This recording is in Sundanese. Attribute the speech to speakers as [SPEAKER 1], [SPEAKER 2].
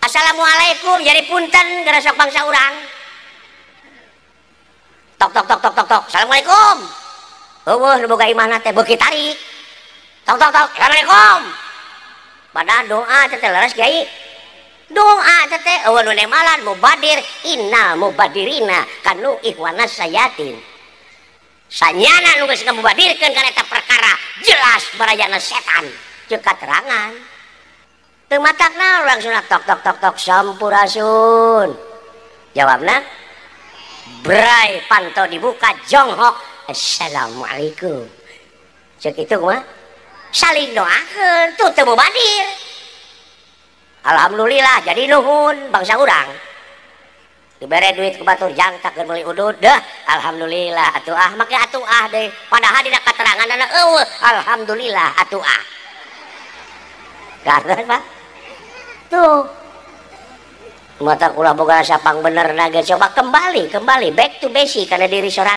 [SPEAKER 1] Assalamualaikum jadi punten gara sok bangsa urang. Tok tok tok tok tok tok. Assalamualaikum. Eueuh nu boga imahna teh beuki tarik. Tok tok tok. Assalamualaikum. Padahal doa teh leres Kiai. Doa teh eueuh nu nemalan mubadir innal mubadirina kanu ikhwanas sayatin. Sanyana nu geus ngamubadirkeun kana eta perkara jelas barayana setan jeung katerangan. Teu matakna urang sunat tok tok tok tok sampurasun. Jawabna bray panto dibuka jonghok. Assalamualaikum. Cek itu mah saling doakeun tuh teu mubadir. Alhamdulillah jadi nuhun bangsa urang. Dibere duit ke batur jangtak keur meuli udud dah. Alhamdulillah atuh make atuh deui. Padahal dina kateranganna eueuh alhamdulillah atuh Karena Pak. Tuh. Mata ulah boga sapang bener nage coba kembali back to basic kana diri sorangan.